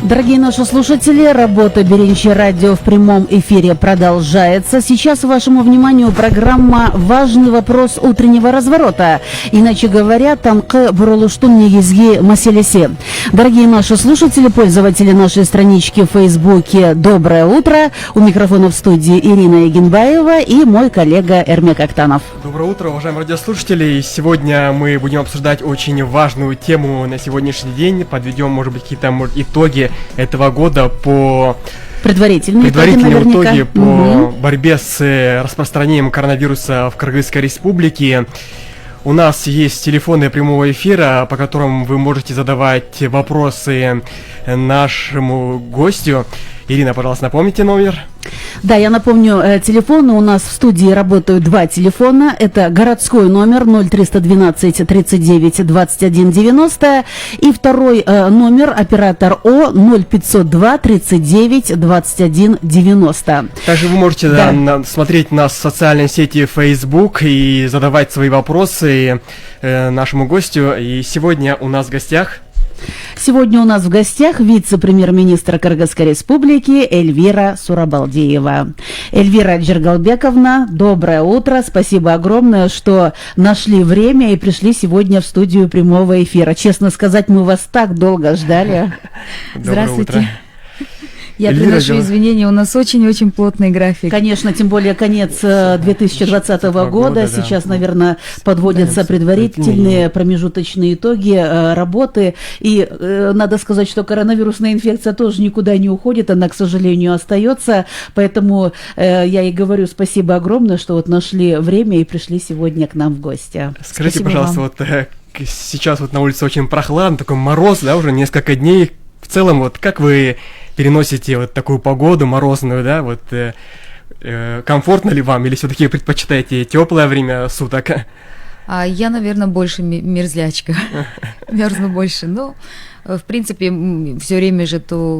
Дорогие наши слушатели, работа Беренчи радио в прямом эфире продолжается. Сейчас вашему вниманию программа «Важный вопрос утреннего разворота». Иначе говоря, танкы бурулуштун негизги маселеси. Дорогие наши слушатели, пользователи нашей странички в Фейсбуке, доброе утро. У микрофона в студии Ирина Егенбаева и мой коллега Эрмек Актанов. Доброе утро, уважаемые радиослушатели. Сегодня мы будем обсуждать очень важную тему на сегодняшний день. Подведем, может быть, какие-то итоги этого года по предварительные итоги по борьбе с распространением коронавируса в Кыргызской республике. У нас есть телефоны прямого эфира, по которым вы можете задавать вопросы нашему гостю. Ирина, пожалуйста, напомните номер. Да, я напомню, телефоны у нас в студии работают два телефона. Это городской номер 0312 39 21 90 и второй номер оператор О 0502 39 21 90. Также вы можете смотреть нас в социальной сети Facebook и задавать свои вопросы нашему гостю. И сегодня у нас в гостях... Сегодня у нас в гостях вице-премьер-министр Кыргызской республики Эльвира Сурабалдиева. Эльвира Джергалбековна, доброе утро. Спасибо огромное, что нашли время и пришли сегодня в студию прямого эфира. Честно сказать, мы вас так долго ждали. Здравствуйте. Я приношу извинения, у нас очень-очень плотный график. Конечно, тем более конец 2020 года. Сейчас, наверное, подводятся предварительные промежуточные итоги работы. И надо сказать, что коронавирусная инфекция тоже никуда не уходит, она, к сожалению, остается. Поэтому я и говорю спасибо огромное, что вот нашли время и пришли сегодня к нам в гости. Скажите, пожалуйста, вот сейчас вот на улице очень прохладно, такой мороз, да, уже несколько дней. В целом, вот как вы переносите вот такую погоду морозную, да, вот комфортно ли вам или все-таки предпочитаете теплое время суток? Я, наверное, больше мерзлячка, мерзну больше, но в принципе все время же то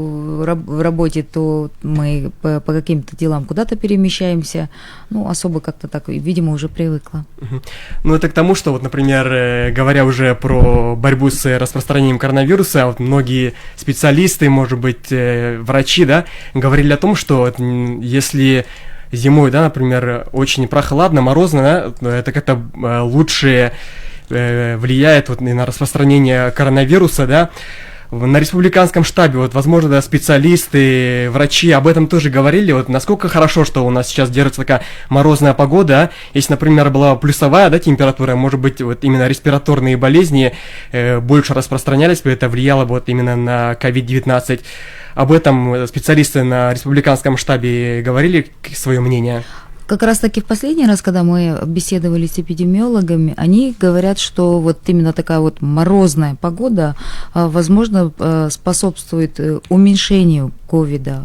в работе, то мы по каким-то делам куда-то перемещаемся, ну особо как-то так, видимо, уже привыкла. Ну это к тому, что вот, например, говоря уже про борьбу с распространением коронавируса, вот многие специалисты, может быть, врачи, да, говорили о том, что если зимой, да, например, очень прохладно, морозно, да, это как-то лучше влияет вот на распространение коронавируса, да. На республиканском штабе, вот, возможно, да, специалисты, врачи об этом тоже говорили, вот, насколько хорошо, что у нас сейчас держится такая морозная погода, а? Если, например, была плюсовая, да, температура, может быть, вот именно респираторные болезни больше распространялись бы, это влияло бы вот именно на COVID-19. Об этом специалисты на республиканском штабе говорили свое мнение? Как раз таки в последний раз, когда мы беседовали с эпидемиологами, они говорят, что вот именно такая вот морозная погода, возможно, способствует уменьшению ковида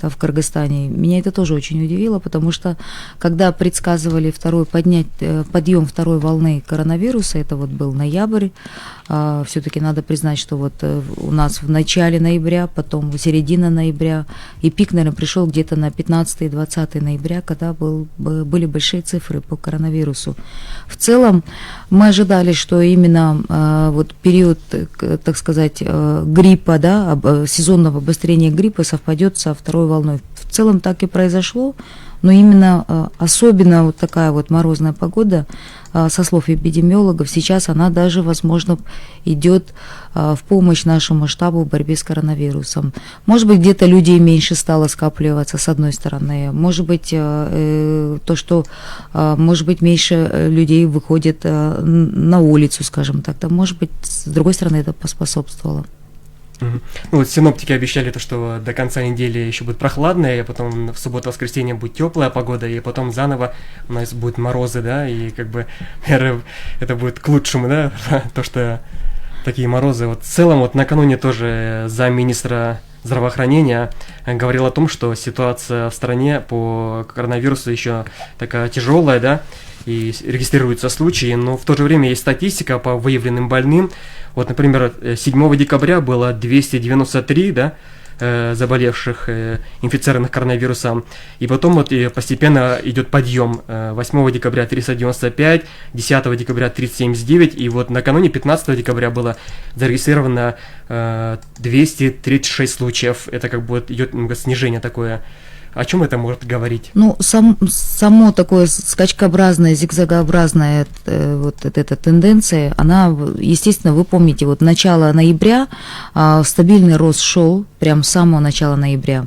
в Кыргызстане. Меня это тоже очень удивило, потому что когда предсказывали подъем второй волны коронавируса, это вот был ноябрь, все-таки надо признать, что вот у нас в начале ноября, потом в середине ноября, и пик, наверное, пришел где-то на 15 и 20 ноября, когда были большие цифры по коронавирусу. В целом мы ожидали, что именно вот период, так сказать, гриппа, да, сезонного обострения гриппа совпадет со второй волной. В целом так и произошло, но именно особенно вот такая вот морозная погода, со слов эпидемиологов, сейчас она даже, возможно, идет в помощь нашему штабу в борьбе с коронавирусом. Может быть, где-то людей меньше стало скапливаться, с одной стороны. Может быть, то, что, может быть, меньше людей выходит на улицу, скажем так. Да, может быть, с другой стороны, это поспособствовало. Ну вот синоптики обещали то, что до конца недели еще будет прохладно, и потом в субботу-воскресенье будет теплая погода, и потом заново у нас будут морозы, да, и как бы это будет к лучшему, да, то, что такие морозы. Вот в целом вот накануне тоже замминистра здравоохранения говорил о том, что ситуация в стране по коронавирусу еще такая тяжелая, да, и регистрируются случаи, но в то же время есть статистика по выявленным больным. Вот, например, 7 декабря было 293, да, заболевших, инфицированных коронавирусом. И потом вот постепенно идет подъем. 8 декабря 395, 10 декабря 379, и вот накануне 15 декабря было зарегистрировано 236 случаев. Это как бы вот идет снижение такое. О чем это может говорить? Ну, само такое скачкообразное, зигзагообразная вот эта тенденция, она, естественно, вы помните, вот начало ноября стабильный рост шел, прям с самого начала ноября.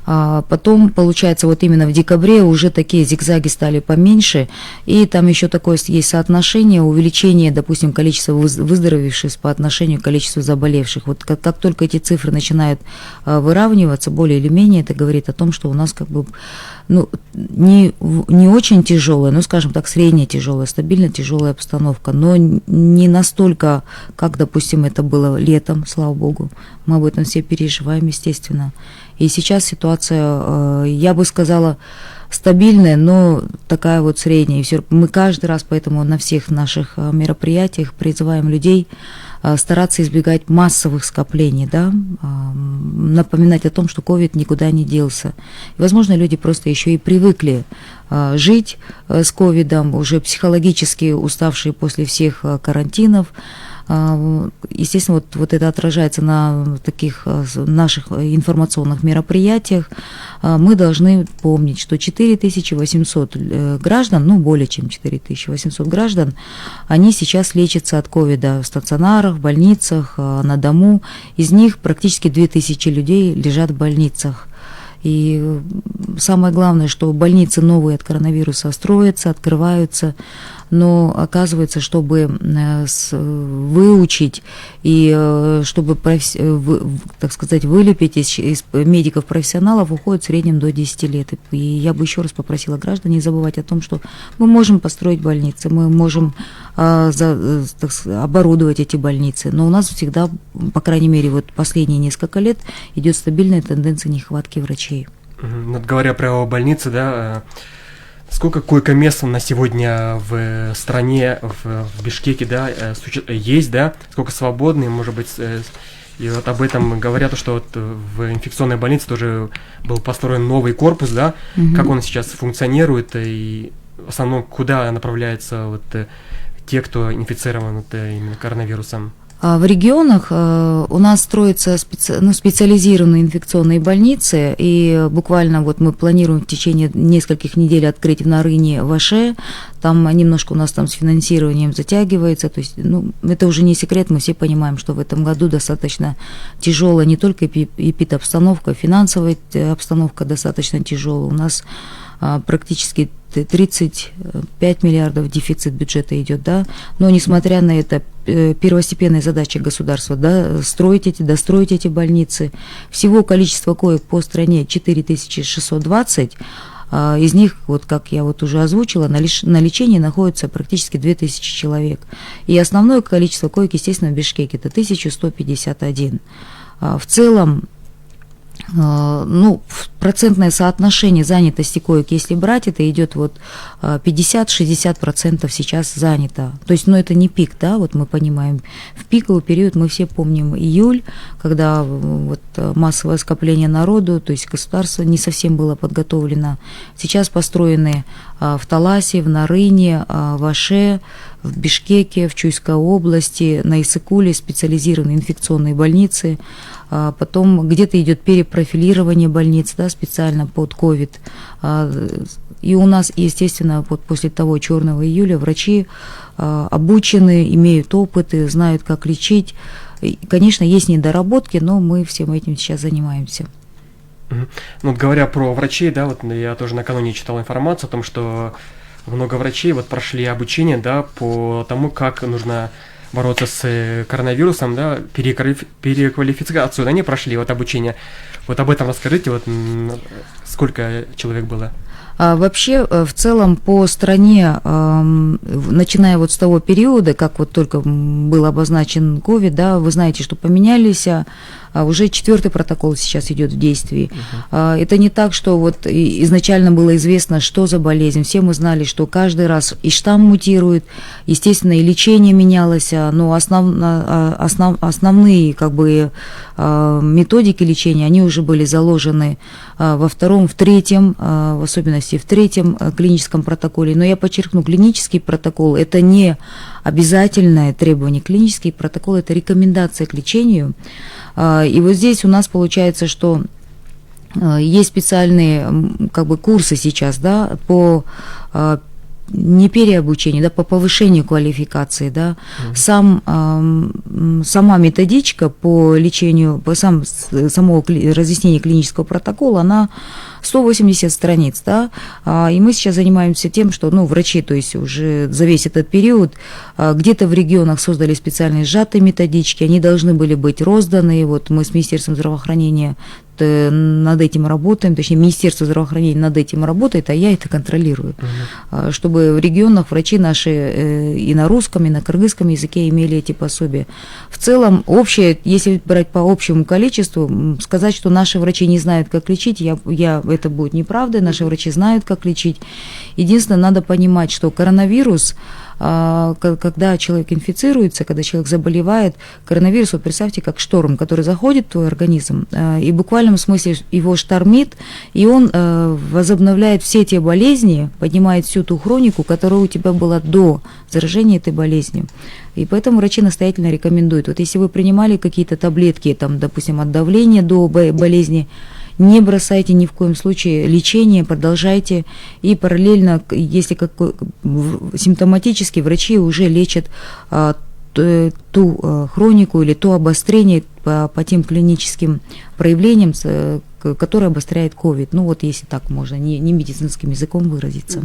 Потом, получается, вот именно в декабре уже такие зигзаги стали поменьше, и там еще такое есть соотношение, увеличение, допустим, количества выздоровевших по отношению к количеству заболевших. Вот как только эти цифры начинают выравниваться, более или менее, это говорит о том, что у нас как бы не очень тяжелая, но, скажем так, средняя тяжелая, стабильно тяжелая обстановка, но не настолько, как, допустим, это было летом, слава богу. Мы об этом все переживаем, естественно. И сейчас ситуация, я бы сказала, стабильная, но такая вот средняя. И все, мы каждый раз поэтому на всех наших мероприятиях призываем людей стараться избегать массовых скоплений, да, напоминать о том, что ковид никуда не делся. И, возможно, люди просто еще и привыкли жить с ковидом, уже психологически уставшие после всех карантинов. Естественно, вот это отражается на таких наших информационных мероприятиях. Мы должны помнить, что 4800 граждан, ну более чем 4800 граждан, они сейчас лечатся от ковида в стационарах, в больницах, на дому. Из них практически 2000 людей лежат в больницах. И самое главное, что больницы новые от коронавируса строятся, открываются, но оказывается, чтобы выучить и чтобы, так сказать, вылепить из медиков-профессионалов уходит в среднем до 10 лет. И я бы еще раз попросила граждан не забывать о том, что мы можем построить больницы, мы можем оборудовать эти больницы, но у нас всегда, по крайней мере, вот последние несколько лет идет стабильная тенденция нехватки врачей. Вот говоря про больницы, да, сколько койко-мест на сегодня в стране, в Бишкеке, да, есть, да, сколько свободные, может быть, и вот об этом говорят, что вот в инфекционной больнице тоже был построен новый корпус, да, как он сейчас функционирует, и в основном куда направляются вот те, кто инфицирован вот именно коронавирусом? В регионах у нас строятся специализированные инфекционные больницы, и буквально вот мы планируем в течение нескольких недель открыть в Нарыне, в Аше. Там немножко у нас там с финансированием затягивается, то есть, это уже не секрет, мы все понимаем, что в этом году достаточно тяжелая не только эпидобстановка, финансовая обстановка достаточно тяжелая. У нас практически 35 миллиардов дефицит бюджета идет, да, но несмотря на это, первостепенная задача государства, да, достроить эти больницы. Всего количество коек по стране 4620, из них, вот как я вот уже озвучила, на лечении находится практически 2000 человек. И основное количество коек, естественно, в Бишкеке это 1151. В целом, процентное соотношение занятости коек, если брать, это идет вот 50-60% сейчас занято. То есть, это не пик, да, вот мы понимаем. В пиковый период мы все помним июль, когда вот массовое скопление народу, то есть государство не совсем было подготовлено. Сейчас построены в Таласе, в Нарыне, в Аше, в Бишкеке, в Чуйской области, на Исыкуле специализированные инфекционные больницы. Потом где-то идет перепрофилирование больниц, да, специально под ковид. И у нас, естественно, вот после того черного июля врачи обучены, имеют опыт, знают, как лечить. И, конечно, есть недоработки, но мы всем этим сейчас занимаемся. Вот говоря про врачей, да, вот я тоже накануне читал информацию о том, что много врачей вот прошли обучение, да, по тому, как нужно бороться с коронавирусом, да, переквалификацию, они прошли вот обучение. Вот об этом расскажите, вот сколько человек было? Вообще, в целом, по стране, начиная вот с того периода, как вот только был обозначен COVID, да, вы знаете, что поменялись, уже 4-й протокол сейчас идет в действии. Это не так, что вот изначально было известно, что за болезнь. Все мы знали, что каждый раз и штамм мутирует, естественно, и лечение менялось, но основные как бы методики лечения, они уже были заложены во 2-м, в 3-м, в особенности в 3-м клиническом протоколе. Но я подчеркну, клинический протокол – это не обязательное требование. Клинический протокол – это рекомендация к лечению. И вот здесь у нас получается, что есть специальные как бы курсы сейчас, да, по не переобучению, да, по повышению квалификации, да, сама методичка по лечению, само разъяснение клинического протокола, она 180 страниц, да, и мы сейчас занимаемся тем, что, ну, врачи, то есть уже за весь этот период, где-то в регионах создали специальные сжатые методички, они должны были быть розданы, вот мы с Министерством здравоохранения над этим работаем, точнее, Министерство здравоохранения над этим работает, а я это контролирую, чтобы в регионах врачи наши и на русском, и на кыргызском языке имели эти пособия. В целом, общее, если брать по общему количеству, сказать, что наши врачи не знают, как лечить, это будет неправда, наши врачи знают, как лечить. Единственное, надо понимать, что коронавирус, когда человек инфицируется, когда человек заболевает, коронавирус, вот представьте, как шторм, который заходит в твой организм, и в буквальном смысле его штормит, и он возобновляет все те болезни, поднимает всю ту хронику, которая у тебя была до заражения этой болезнью. И поэтому врачи настоятельно рекомендуют. Вот если вы принимали какие-то таблетки, там, допустим, от давления до болезни, не бросайте ни в коем случае лечение, продолжайте. И параллельно, если симптоматически, врачи уже лечат ту хронику или то обострение по тем клиническим проявлениям, который обостряет COVID. Ну вот если так можно, не медицинским языком выразиться.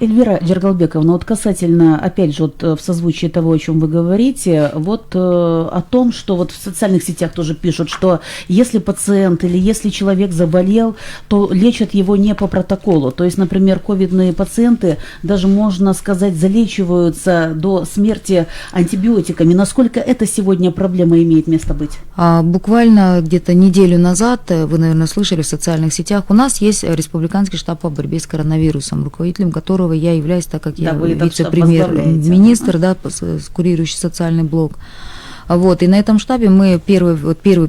Эльвира Джергалбековна, вот касательно, опять же, вот в созвучии того, о чем вы говорите, вот о том, что вот в социальных сетях тоже пишут, что если пациент или если человек заболел, то лечат его не по протоколу. То есть, например, ковидные пациенты даже, можно сказать, залечиваются до смерти антибиотиками. Насколько это сегодня проблема имеет место быть? Буквально где-то неделю назад, вы, наверное, слышали в социальных сетях, у нас есть республиканский штаб по борьбе с коронавирусом, руководителем которого я являюсь, так как я вице-премьер-министр, да, курирующий социальный блок. Вот, и на этом штабе мы первый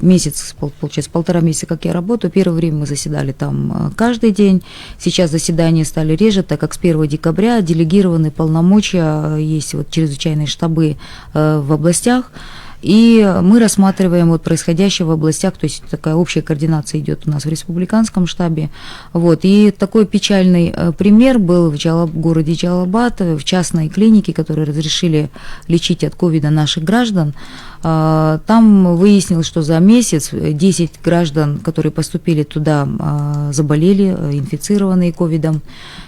месяц, получается, 1,5 месяца, как я работаю, первое время мы заседали там каждый день. Сейчас заседания стали реже, так как с 1 декабря делегированы полномочия, есть вот чрезвычайные штабы в областях. И мы рассматриваем вот происходящее в областях, то есть такая общая координация идет у нас в республиканском штабе. Вот. И такой печальный пример был в городе Джалалабад, в частной клинике, которые разрешили лечить от ковида наших граждан. Там выяснилось, что за месяц 10 граждан, которые поступили туда, заболели, инфицированные ковидом.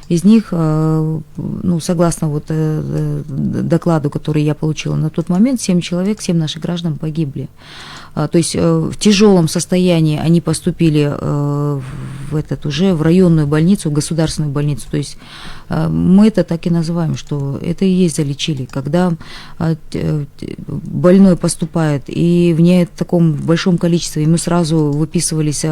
Из них, ну, согласно вот докладу, который я получила на тот момент, 7 наших граждан погибли. То есть в тяжелом состоянии они поступили уже в районную больницу, в государственную больницу. То есть мы это так и называем, что это и есть залечили. Когда больной поступает и в таком большом количестве, ему сразу выписывались,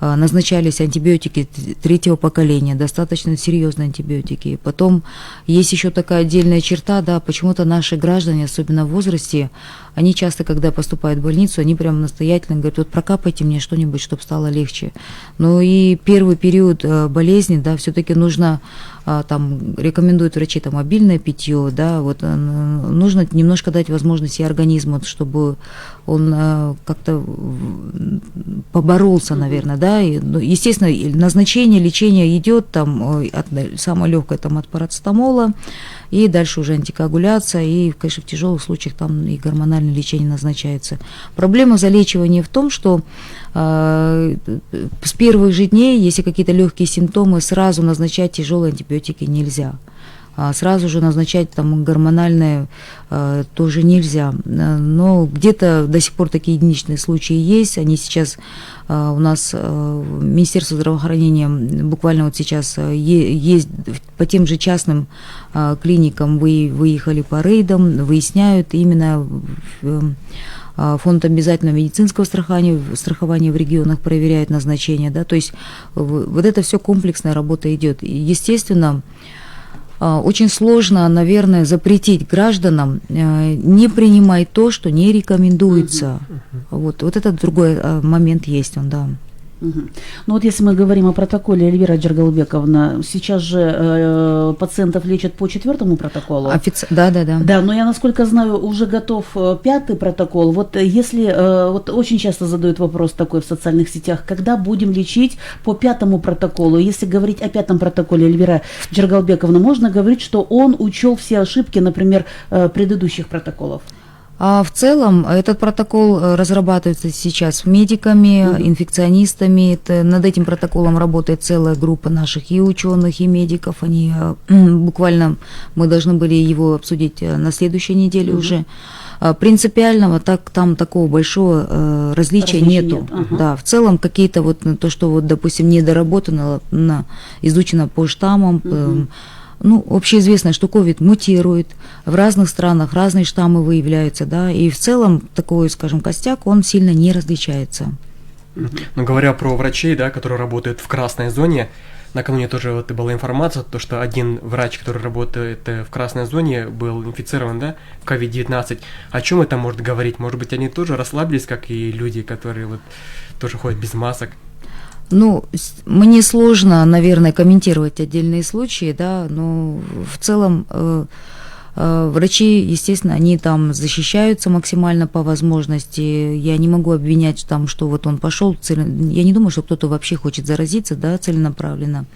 назначались антибиотики 3-го поколения, достаточно серьезные антибиотики. Потом есть еще такая отдельная черта, да, почему-то наши граждане, особенно в возрасте, они часто, когда поступают в больницу, они прям настоятельно говорят, вот прокапайте мне что-нибудь, чтобы стало легче. Ну и первый период болезни, да, все-таки нужно, там, рекомендуют врачи, там, обильное питье, да, вот нужно немножко дать возможность и организму, чтобы он как-то поборолся, наверное, да, и, ну, естественно, назначение лечения идет, там, самое легкое, там, от парацетамола, и дальше уже антикоагуляция, и, конечно, в тяжелых случаях там и гормональное лечение назначается. Проблема залечивания в том, что с первых же дней, если какие-то легкие симптомы, сразу назначать тяжелые антибиотики нельзя. сразу же назначать там гормональное тоже нельзя. Но где-то до сих пор такие единичные случаи есть. Они сейчас у нас Министерство здравоохранения буквально вот сейчас есть по тем же частным клиникам, выехали по рейдам, выясняют именно фонд обязательного медицинского страхования в регионах проверяет назначение, да, то есть вот это все комплексная работа идет. Естественно, очень сложно, наверное, запретить гражданам не принимать то, что не рекомендуется. Вот этот другой момент есть, да. Ну вот если мы говорим о протоколе, Эльвира Джергалбековна, сейчас же пациентов лечат по 4-му протоколу. Да. Да, но я, насколько знаю, уже готов 5-й протокол. Вот если, вот очень часто задают вопрос такой в социальных сетях, когда будем лечить по 5-му протоколу? Если говорить о 5-м протоколе, Эльвира Джергалбековна, можно говорить, что он учел все ошибки, например, предыдущих протоколов? А в целом этот протокол разрабатывается сейчас медиками, инфекционистами. Над этим протоколом работает целая группа наших и ученых, и медиков. Они буквально, мы должны были его обсудить на следующей неделе уже. Принципиального там такого большого различия нету. Да, в целом какие-то вот то, что вот, допустим, недоработано, изучено по штаммам. Ну, общеизвестно, что ковид мутирует, в разных странах разные штаммы выявляются, да, и в целом такой, скажем, костяк, он сильно не различается. Но говоря про врачей, да, которые работают в красной зоне, накануне тоже вот была информация, то, что один врач, который работает в красной зоне, был инфицирован, да, в COVID-19. О чем это может говорить? Может быть, они тоже расслабились, как и люди, которые вот тоже ходят без масок? Ну, мне сложно, наверное, комментировать отдельные случаи, да, но в целом врачи, естественно, они там защищаются максимально по возможности. Я не могу обвинять там, что вот он пошел, я не думаю, что кто-то вообще хочет заразиться, да, целенаправленно.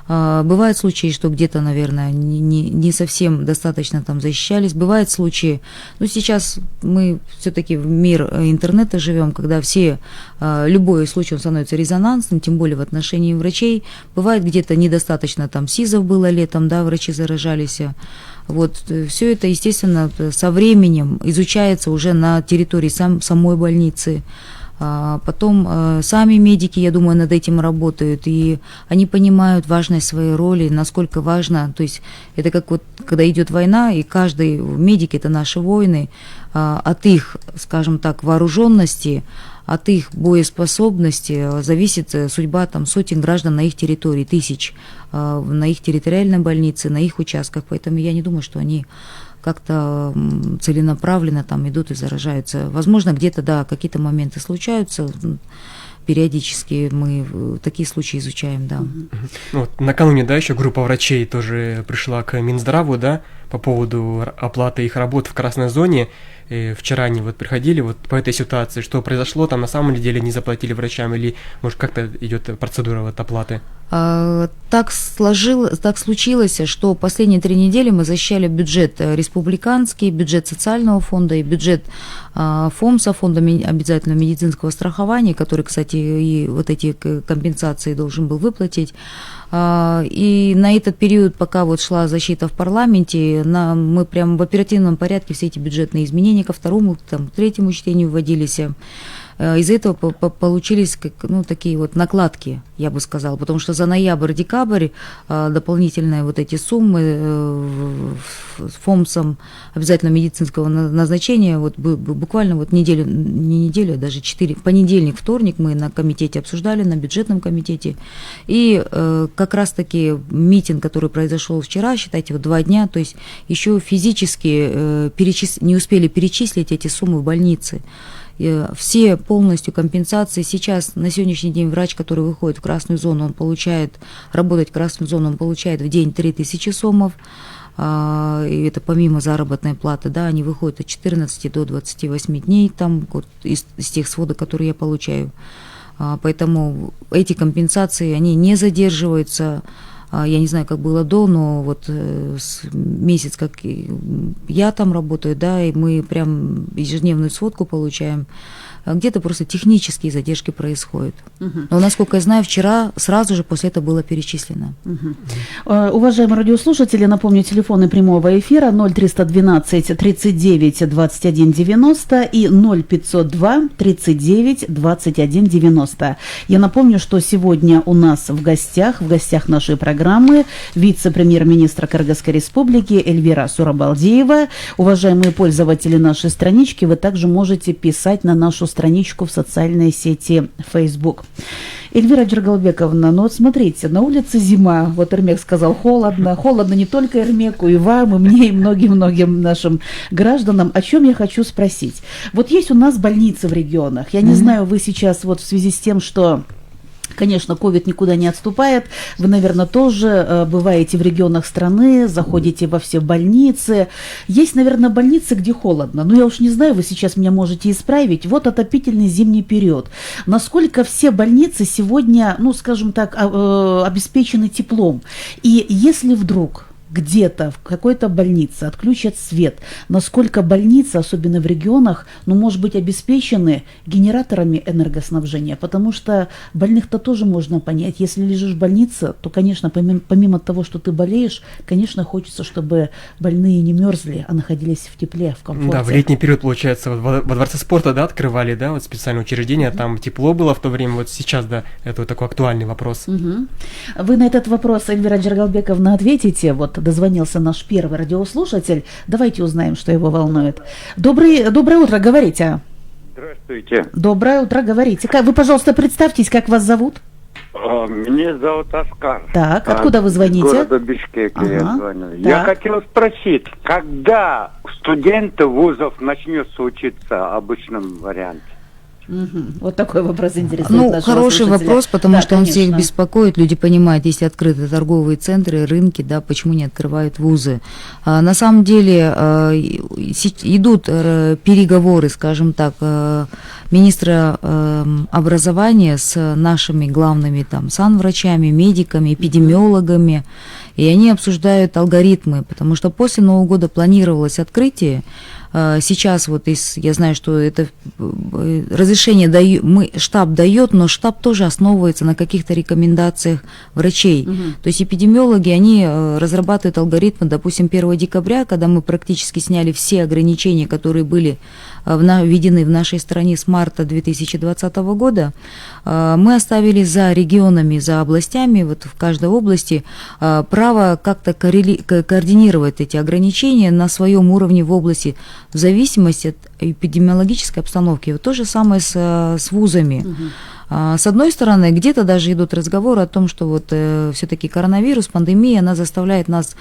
Бывают случаи, что где-то, наверное, не совсем достаточно там защищались. Бывают случаи, ну сейчас мы все-таки в мир интернета живем, когда любой случай он становится резонансным, тем более в отношении врачей. Бывает где-то недостаточно там СИЗов было летом, да, врачи заражались. Вот все это, естественно, со временем изучается уже на территории самой больницы. Потом сами медики, я думаю, над этим работают, и они понимают важность своей роли, насколько важно, то есть это как вот, когда идет война, и каждый медик – это наши воины, от их, скажем так, вооруженности, от их боеспособности зависит судьба там сотен граждан на их территории, тысяч, на их территориальной больнице, на их участках, поэтому я не думаю, что они как-то целенаправленно там идут и заражаются. Возможно, где-то, да, какие-то моменты случаются, периодически мы такие случаи изучаем, да. Ну, вот, накануне, да, еще группа врачей тоже пришла к Минздраву, да, по поводу оплаты их работ в красной зоне. И вчера они вот приходили вот по этой ситуации, что произошло, там на самом деле не заплатили врачам или, может, как-то идет процедура вот оплаты? Так случилось, что последние 3 недели мы защищали бюджет республиканский, бюджет социального фонда и бюджет ФОМСа, фонда обязательного медицинского страхования, который, кстати, и вот эти компенсации должен был выплатить. И на этот период, пока вот шла защита в парламенте, мы прям в оперативном порядке все эти бюджетные изменения ко 2-му, там, 3-му чтению вводились. Из-за этого получились такие вот накладки, я бы сказала, потому что за ноябрь-декабрь дополнительные вот эти суммы ФОМСом обязательно медицинского назначения, вот буквально вот не неделю, даже 4, в понедельник, вторник мы на комитете обсуждали, на бюджетном комитете, и как раз-таки митинг, который произошел вчера, считайте, вот 2 дня, то есть еще физически не успели перечислить эти суммы в больнице. Все полностью компенсации. Сейчас, на сегодняшний день, врач, который выходит в красную зону, он получает, работать в красную зону, он получает в день 3000 сомов, и это помимо заработной платы, да, они выходят от 14 до 28 дней, там, вот, из тех сводок, которые я получаю. Поэтому эти компенсации, они не задерживаются. Я не знаю, как было до, но вот месяц, как я там работаю, да, и мы прям ежедневную сводку получаем. где-то просто технические задержки происходят. Но, насколько я знаю, вчера сразу же после этого было перечислено. Уважаемые радиослушатели, напомню, телефоны прямого эфира 0312 39 21 90 и 0502 39 21 90. Я напомню, что сегодня у нас в гостях нашей программы вице-премьер-министр Кыргызской республики Эльвира Сурабалдиева. Уважаемые пользователи нашей странички, вы также можете писать на нашу страничку в социальной сети Facebook. Эльвира Джергалбековна, ну вот смотрите, на улице зима, вот Эрмек сказал, холодно не только Эрмеку, и вам, и мне, и многим-многим нашим гражданам. О чем я хочу спросить? Вот есть у нас больницы в регионах, я не знаю, вы сейчас вот в связи с тем, что... Конечно, ковид никуда не отступает. Вы, наверное, тоже бываете в регионах страны, заходите во все больницы. Есть, наверное, больницы, где холодно. Но я уж не знаю, вы сейчас меня можете исправить. Вот отопительный зимний период. Насколько все больницы сегодня, ну, скажем так, обеспечены теплом? И если вдруг... где-то в какой-то больнице отключат свет, насколько больницы, особенно в регионах, ну, может быть, обеспечены генераторами энергоснабжения, потому что больных-то тоже можно понять. Если лежишь в больнице, то, конечно, помимо того, что ты болеешь, конечно, хочется, чтобы больные не мерзли, а находились в тепле, в комфорте. Да, в летний период, получается, во Дворце спорта, да, открывали, да, вот специальное учреждение, там тепло было в то время, вот сейчас, да, это вот такой актуальный вопрос. Вы на этот вопрос, Эльвира Джергалбековна, ответите, вот дозвонился наш первый радиослушатель. Давайте узнаем, что его волнует. Доброе утро, говорите. Здравствуйте. Доброе утро, говорите. Вы, пожалуйста, представьтесь, как вас зовут? Меня зовут Оскар. Так, откуда вы звоните? Из города Бишкека я звоню. Так. Я хотел спросить, когда студенты вузов начнется учиться обычном варианте? Вот такой вопрос интересный. Ну, хороший вопрос, потому что он всех беспокоит. Люди понимают, если открыты торговые центры, рынки, да, почему не открывают вузы. На самом деле идут переговоры, скажем так, министра образования с нашими главными там санврачами, медиками, эпидемиологами, и они обсуждают алгоритмы, потому что после Нового года планировалось открытие. Сейчас вот я знаю, что это разрешение штаб дает, но штаб тоже основывается на каких-то рекомендациях врачей. То есть эпидемиологи, они разрабатывают алгоритмы, допустим, 1 декабря, когда мы практически сняли все ограничения, которые были введены в нашей стране с марта 2020 года, мы оставили за регионами, за областями, вот в каждой области, право как-то координировать эти ограничения на своем уровне в области, в зависимости от эпидемиологической обстановки. Вот то же самое с вузами. С одной стороны, где-то даже идут разговоры о том, что вот все-таки коронавирус, пандемия, она заставляет нас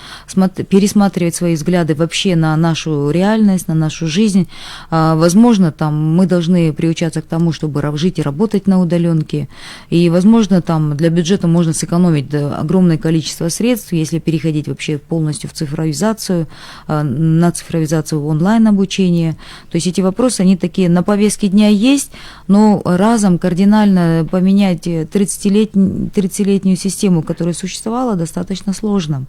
пересматривать свои взгляды вообще на нашу реальность, на нашу жизнь. Возможно, там мы должны приучаться к тому, чтобы жить и работать на удаленке. И, возможно, там для бюджета можно сэкономить огромное количество средств, если переходить вообще полностью в цифровизацию, на цифровизацию онлайн-обучения. То есть эти вопросы, они такие на повестке дня есть, но разом кардинально поменять 30-летнюю систему, которая существовала, достаточно сложно.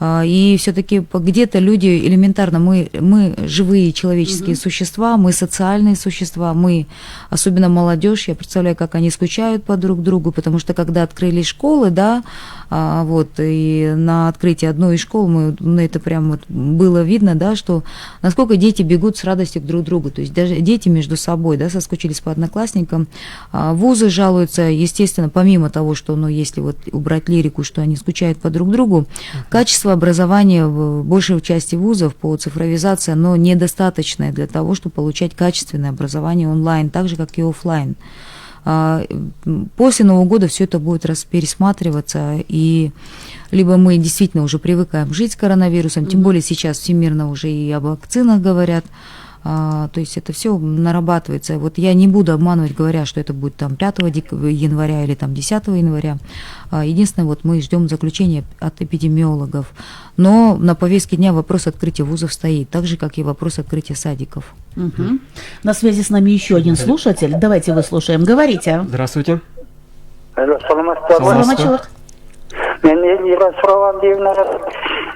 И все-таки где-то люди элементарно, мы живые человеческие существа, мы социальные существа, мы, особенно молодежь, я представляю, как они скучают по друг другу, потому что когда открылись школы, да, вот, и на открытии одной из школ это прям вот было видно, да, что насколько дети бегут с радостью к друг другу, то есть даже дети между собой, да, соскучились по одноклассникам. Вузы жалуются, естественно, помимо того, что, ну, если вот убрать лирику, что они скучают по друг другу, качество образования в большей части вузов по цифровизации, оно недостаточное для того, чтобы получать качественное образование онлайн, так же, как и офлайн. После Нового года все это будет пересматриваться, и либо мы действительно уже привыкаем жить с коронавирусом, тем более сейчас всемирно уже и о вакцинах говорят, то есть это все нарабатывается. Вот я не буду обманывать, говоря, что это будет там 5 января или там 10 января. Единственное, вот мы ждем заключения от эпидемиологов. Но на повестке дня вопрос открытия вузов стоит, так же, как и вопрос открытия садиков. На связи с нами еще один слушатель. Давайте выслушаем. Говорите. Здравствуйте. Саламатчылык. Мен Эльвира Сурабалдиевна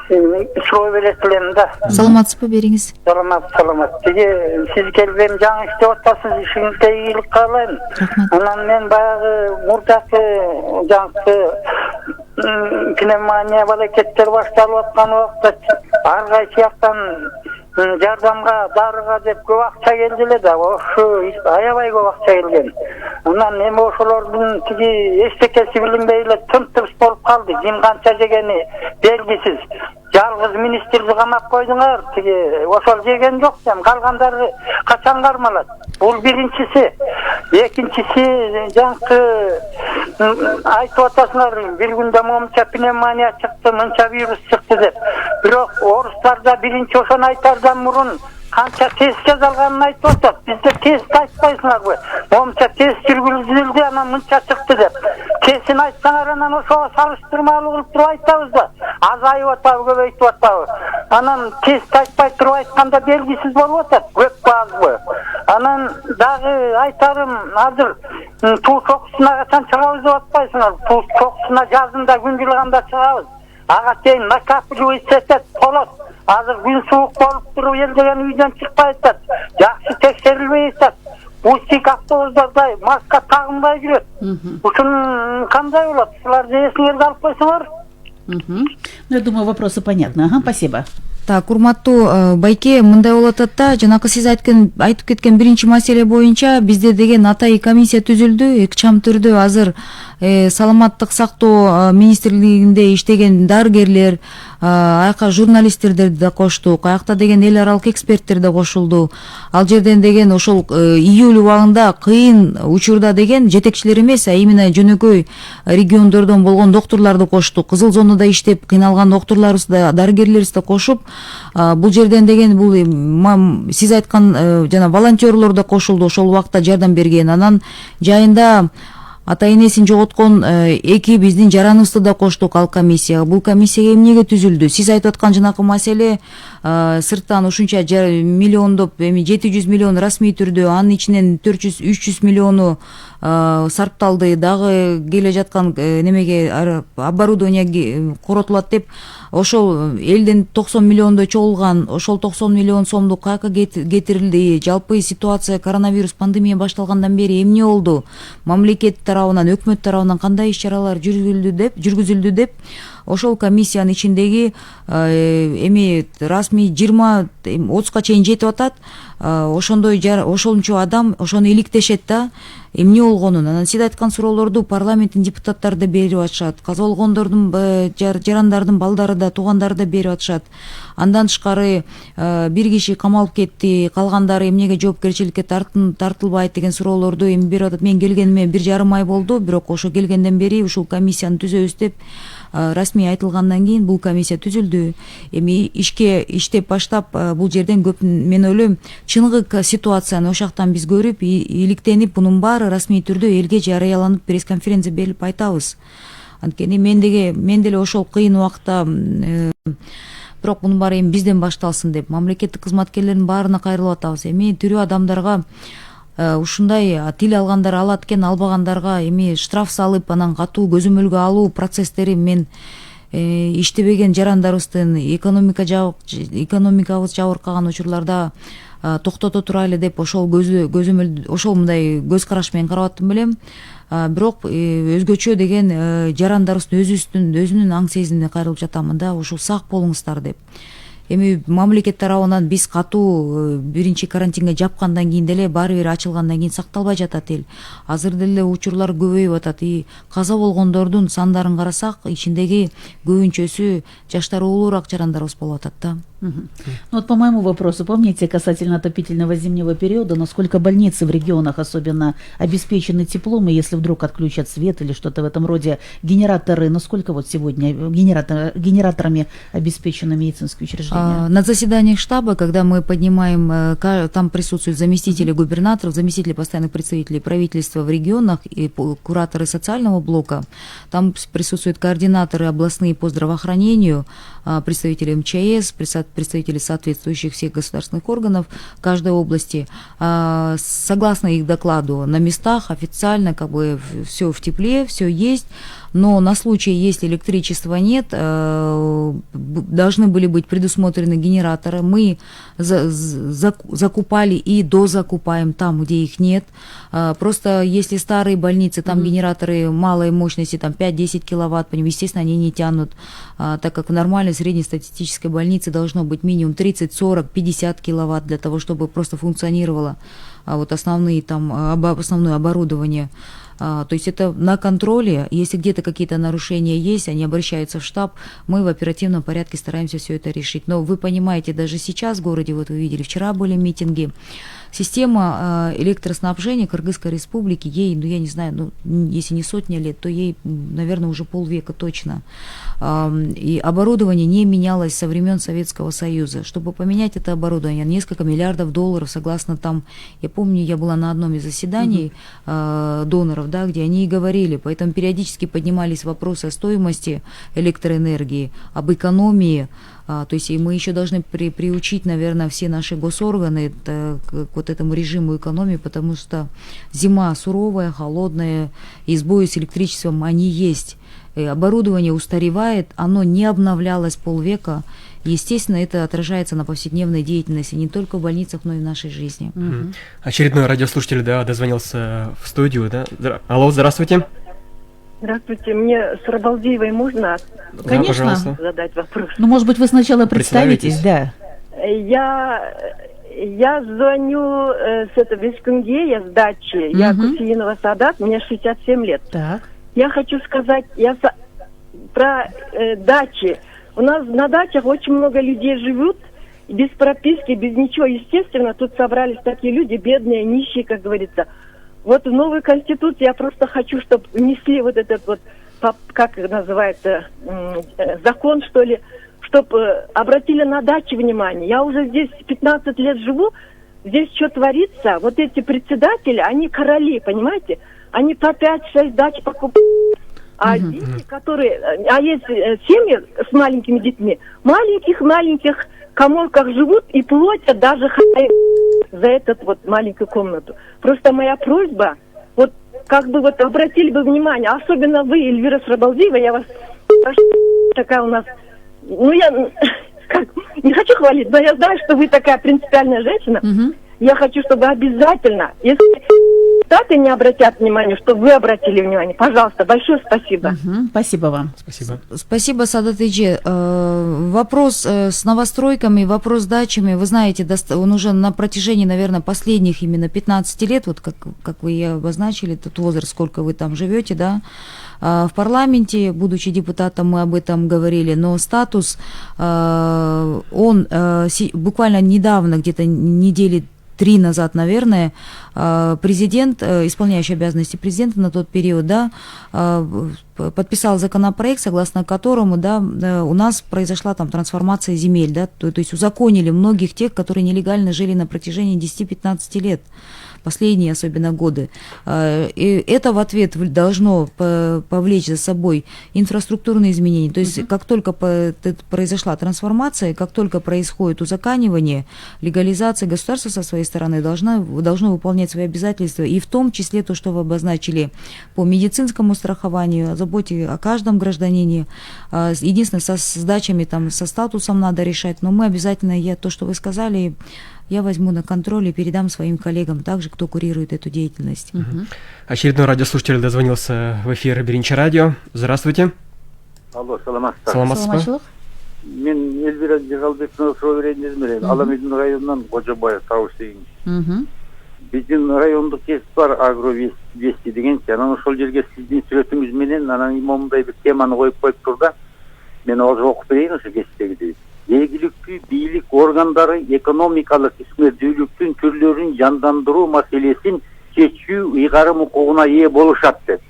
Slow belirtilen da. Саламатсызбы, бериңиз. Salamat. Siz kelген жаңы işte ottasız işinizde iyilik kalayım. Рахмат. Anan men bayağı murdaki жаңы pnevmoniya balaketler başlalıp atkan vaqtda argay siyaktan jardamga darıga dep көп акча келдиле да ошо аябай көп акча келген. Анан эми ошолордун тиги эчтекеси билинбей эле тым-тырс болуп калды. Ким канча жегени белгисиз. Жалгыз министрди камап койдуңар, тиги ошол жеген жок дем. Калгандары качан кармалат? Бул биринчиси. Экинчиси жаңкы айтып атасыңар, бир күндө момча пневмония чыкты, мынча вирус чыкты деп. Бирок орустарда биринчи ошону айтардан мурун канча тест жазылганын айтып атат. Бизде тест айтпайсыңарбы? Момча тест жүргүзүлдү, анан мынча чыкты деп. Тестин айтсаңар анан ошого салыштырмалуу кылып туруп айтабыз да. Азайып атабы, көбөйтүп атабы. Анан тест айтпай туруп айтканда белгисиз болуп атат. Көппү азбы? Анан дагы айтарым, азыр туу чокусуна качан чыгабыз деп атпайсыңар? Туу чокусуна жазында күн жылганда чыгабыз. Ага чейин накапливать этет, толот. Азыр күн суук болуп туруп эл деген үйдөн чыкпай атат. Жакшы текшерилбей атат. Устик автобустарда маска тагынбай жүрөт. Ушун кандай болот? Силер эсиңерге алып койсоңор. Ну, я думаю, вопросы понятны. Ага, спасибо. Так, урматтуу байке, мындай болуп атат да, жанакы сиз айтып кеткен биринчи маселе боюнча бизде деген атайын комиссия түзүлдү, ыкчам түрдө азыр саламаттык сактоо министрлигинде иштеген дарыгерлер, аяка журналисттерди да коштук, аякта деген эл аралык эксперттер да кошулду. Ал жерден деген ошол июль убагында кыйын учурда деген жетекчилер эмес, а именно жөнөкөй региондордон болгон докторлорду коштук. Кызыл зонада иштеп кыйналган докторлорубуз да, дарыгерлерибиз да кошуп, бул жерден деген бул сиз айткан жана волонтерлор да кошулду, ошол убакта жардам берген. Анан жайында ата энесин жоготкон эки биздин жараныбызды да коштук ал комиссияга. Бул комиссия эмнеге түзүлдү? Сиз айтып аткан жанакы маселе сырттан ушунча миллиондоп, эми 700 миллион расмий түрдө, анын ичинен 400-300 миллиону сарпталды, дагы келе жаткан немеге оборудование коротулат деп, ошол элден 90 миллиондой чогулган, ошол 90 миллион сомду кайка кетирилди? Жалпы ситуация коронавирус пандемия башталгандан бери эмне болду? Мамлекет тарабынан, өкмөт тарабынан кандай иш-чаралар жүргүзүлдү деп ошол комиссиянын ичиндеги эми расмий 20-30га чейин жетип атат. Ошондой ошончо адам ошону иликтешет да, эмне болгонун. Анан сиз айткан суроолорду парламенттин депутаттары да берип атышат. Каза болгондордун жарандардын балдары да, туугандары да берип атышат. Андан тышкары бир киши камалып кетти, калгандары эмнеге жоопкерчиликке тартылбайт деген суроолорду эми берип атат. Мен келгениме 1,5 ай болду, бирок ошо келгенден бери ушул комиссияны түзөбүз деп расмий айтылгандан кийин бул комиссия түзүлдү. Эми иштеп баштап бул жерден көп, мен ойлойм, чыныгы ситуацияны ошактан биз көрүп, иликтенип, бунун баары расмий түрдө элге жарыяланып, пресс-конференция берип айтабыз. Анткени мен деле ошол кыйын убакта бирок мунун баары эми бизден башталсын деп мамлекеттик кызматкерлердин баарына кайрылып атабыз. Эми тирүү адамдарга ушундай тил алгандар алат экен, албагандарга эми штраф салып, анан катуу көзөмөлгө алуу процесстери мен иштебеген жарандарыбыздын экономикабыз жабыркаган учурларда токтото турайлы деп ошол көзөмөл, ошол мындай көз караш менен карап аттым белем. Бирок өзгөчө деген жарандарыбыздын өзүнүн аң сезимине кайрылып жатамын да, ушул сак болуңуздар деп. Эми мамлекет тарабынан биз катуу биринчи карантинге жапкандан кийин деле баары бир ачылгандан кийин сакталбай жатат эл. Азыр деле учурлар көбөйүп атат. Каза болгондордун сандарын карасак, ичиндеги көбүнчөсү жаштары улуураак жарандарыбыз болуп атат да. Ну вот по моему вопросу, помните, касательно отопительного зимнего периода, насколько больницы в регионах особенно обеспечены теплом, и если вдруг отключат свет или что-то в этом роде, генераторы, насколько вот сегодня генераторами обеспечены медицинские учреждения? На заседаниях штаба, когда мы поднимаем, там присутствуют заместители губернаторов, заместители постоянных представителей правительства в регионах и кураторы социального блока, там присутствуют координаторы областные по здравоохранению, представители МЧС, представители соответствующих всех государственных органов каждой области. Согласно их докладу, на местах официально как бы все в тепле, все есть. но на случай, если электричества нет, должны были быть предусмотрены генераторы. Мы закупали и дозакупаем там, где их нет. Просто если старые больницы, там генераторы малой мощности, там 5-10 киловатт, естественно, они не тянут, так как в нормальной среднестатистической больнице должно быть минимум 30, 40, 50 киловатт для того, чтобы просто функционировало вот основное оборудование. То есть это на контроле. Если где-то какие-то нарушения есть, они обращаются в штаб, мы в оперативном порядке стараемся все это решить. Но вы понимаете, даже сейчас в городе, вот вы видели, вчера были митинги, система электроснабжения Кыргызской республики, ей, я не знаю, если не сотня лет, то ей, наверное, уже полвека точно. И оборудование не менялось со времен Советского Союза. Чтобы поменять это оборудование, несколько миллиардов долларов, согласно там, я помню, я была на одном из заседаний доноров, да, где они и говорили, поэтому периодически поднимались вопросы о стоимости электроэнергии, об экономии. То есть и мы еще должны приучить, наверное, все наши госорганы к вот этому режиму экономии, потому что зима суровая, холодная, и сбои с электричеством, они есть. И оборудование устаревает, оно не обновлялось полвека. Естественно, это отражается на повседневной деятельности не только в больницах, но и в нашей жизни. Очередной радиослушатель, дозвонился в студию, да? Алло, здравствуйте. Здравствуйте, мне с Рабалдиевой можно Конечно. задать вопрос? Ну, может быть, вы сначала представитесь, да? Я звоню с этого Вискунге, я с дачи, я Кусиинова Садат, мне 67 лет. Так. Я хочу сказать про дачи. У нас на дачах очень много людей живут, без прописки, без ничего. Естественно, тут собрались такие люди, бедные, нищие, как говорится. Вот в новую конституцию я просто хочу, чтобы внесли вот этот вот, как называется, закон, что ли, чтобы обратили на дачи внимание. Я уже здесь 15 лет живу, здесь что творится, вот эти председатели, они короли, понимаете? Они по 5-6 дач покупают. А дети, которые... А есть семьи с маленькими детьми, маленьких коморках живут и платят даже за этот вот маленькую комнату. Просто моя просьба, вот как бы вот обратили бы внимание, особенно вы, Эльвира Срабалдиева, я вас прошу, такая у нас... я не хочу хвалить, но я знаю, что вы такая принципиальная женщина. Я хочу, чтобы обязательно, если депутаты не обратят внимания, чтобы вы обратили внимание. Пожалуйста, большое спасибо. Спасибо вам. Спасибо. Спасибо, Садат Эйджи. Вопрос с новостройками, вопрос с дачами, вы знаете, он уже на протяжении, наверное, последних именно 15 лет, вот как вы и обозначили, тот возраст, сколько вы там живете, да, в парламенте, будучи депутатом, мы об этом говорили, но статус, он буквально недавно, где-то недели 3 назад, наверное, президент, исполняющий обязанности президента на тот период, да, подписал законопроект, согласно которому, да, у нас произошла там трансформация земель, да, то есть узаконили многих тех, которые нелегально жили на протяжении 10-15 лет. Последние особенно годы. И это в ответ должно повлечь за собой инфраструктурные изменения. То есть как только произошла трансформация, как только происходит узаконивание, легализация, государства со своей стороны должно выполнять свои обязательства. И в том числе то, что вы обозначили по медицинскому страхованию, о заботе о каждом гражданине. Единственное, с дачами, там, со статусом надо решать, но мы обязательно, то, что вы сказали, я возьму на контроль и передам своим коллегам, также, кто курирует эту деятельность. Очередной радиослушатель дозвонился в эфир Биринчи радио. Здравствуйте. Алло, саламатсыздар. Саламатсызбы. Мен Эльвира Жигалбековна суроо берейин дедим эле. Аламедин районунан Кожобаев табыш деген. Биздин райондук кесип бар агровести дегенчи. Анан ошол жерге сиздин сүрөтүңүз менен анан момундай бир теманы коюп коюптур да. Мен озо окуп берейин ошо кесиптеги. Жергиликтүү бийлик органдары экономикалык ишмердүүлүктүн түрлөрүн жандандыруу маселесин чечүү ыйгарым укугуна ээ болушат деп.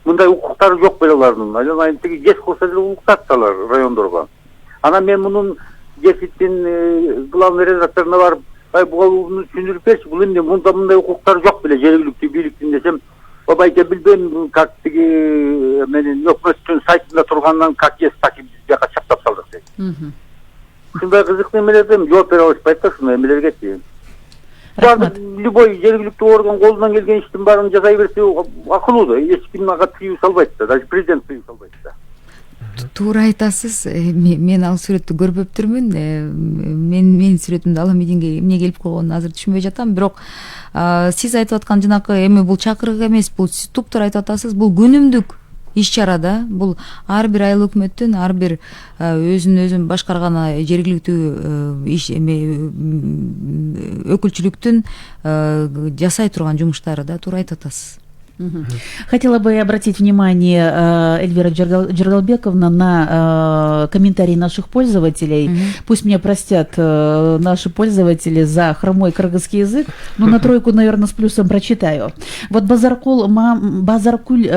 Мындай укуктары жок беле алардын. Анан тиги жеш кылса деле укуктат алар райондорго. Анан мен мунун жеситтин главный редакторуна барып, буга түшүндүрүп берчи, бул эмне мындай укуктары жок беле жергиликтүү бийликтин десем, бабайке билбейм, как тиги менин өкмөттүн сайтында тургандан как есть так биз бияка чаптап салдык дейт. Ушундай кызыктуу эмелерден жооп бере алышпайт да ушундай эмелергечи. Рахмат. Любой жергиликтүү орган колунан келген иштин баарын жасай берсе акылуу да. Эч ким ага тыюу салбайт да. Даже президент тыюу салбайт да. Туура айтасыз. Мен ал сүрөттү көрбөптүрмүн. Менин сүрөтүмдү ала эмне келип койгонун азыр түшүнбөй жатам. Бирок сиз айтып аткан жанакы эми бул чакырык эмес, бул сиз туптуура айтып атасыз. Бул күнүмдүк иш-чара да. Бул ар бир айыл өкмөттүн, ар бир өзүн башкарган жергиликтүү өкүлчүлүктүн жасай турган жумуштары да. Туура айтып атасыз. Хотела бы обратить внимание, Эльвира Джергалбековна, на комментарии наших пользователей. Пусть меня простят наши пользователи за хромой кыргызский язык, но на тройку, наверное, с плюсом прочитаю. Вот Базаркуль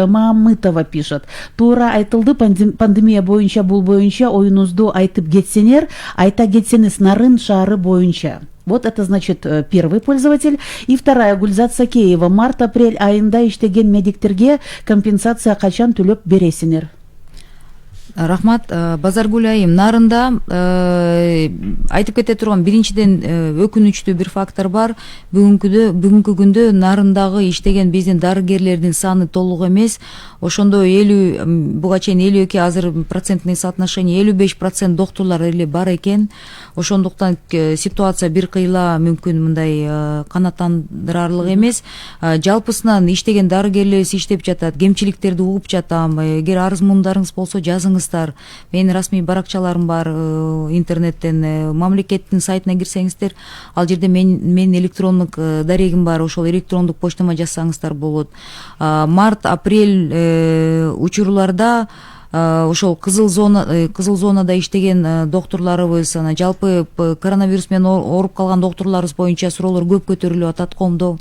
Маамытова пишет. Тура айтылды пандемия боюнча бул боюнча оюнузду айтып кетсеңер, айта кетсеңиз нарын шаары боюнча. Вот это, значит, первый пользователь. И вторая, Гульзат Сакеева. Март-апрель айында иштеген медиктерге компенсация качан төлөп бересиңер? Рахмат. Базаргүл айым, нарында айтып кете турган биринчиден өкүнүчтүү бир фактор бар. Бүгүнкү күндө нарындагы иштеген биздин дарыгерлердин саны толук эмес. Ошондо буга чейин 52 азыр процентный соотношение 55% доктурлар эле бар экен. Ошондуктан ситуация бир кыйла мүмкүн мындай канааттандырарлык эмес. Жалпысынан иштеген дарыгерлерибиз иштеп жатат, кемчиликтерди угуп жатам. Эгер арыз муңдарыңыз болсо жазыңыздар. Менин расмий баракчаларым бар интернеттен, мамлекеттин сайтына кирсеңиздер, ал жерде мен электрондук дарегим бар, ошол электрондук почтама жазсаңыздар болот. Март-апрель учурларда ошол кызыл зонада иштеген доктурларыбыз, жалпы коронавирус менен ооруп калган доктурларыбыз боюнча суроолор көп көтөрүлүп атат коомдо.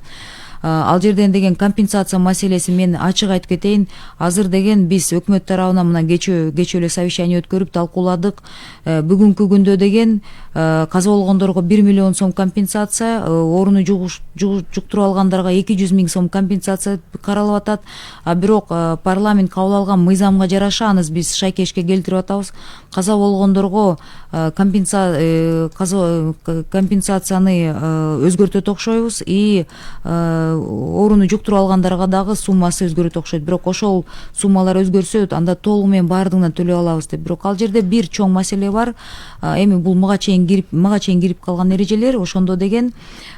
Ал жерден деген компенсация маселеси мен ачык айтып кетейин. Азыр деген биз өкмөт тарабынан мына кечөө эле совещание өткөрүп талкууладык. Бүгүнкү күндө деген каза болгондорго 1 миллион сом компенсация, ооруну жуктуруп алгандарга 200 000 сом компенсация каралып атат. Бирок парламент кабыл алган мыйзамга жараша аны биз шайкешке келтирип атабыз. Каза болгондорго компенсацияны өзгөртөт окшойбуз и ооруну жуктуруп алгандарга дагы суммасы өзгөрөт окшойт. Бирок ошол суммалар өзгөрсө, анда толугу менен баардыгынан төлөй алабыз деп. Бирок ал жерде бир чоң маселе бар. Эми бул мага чейин кирип калган эрежелер. Ошондо деген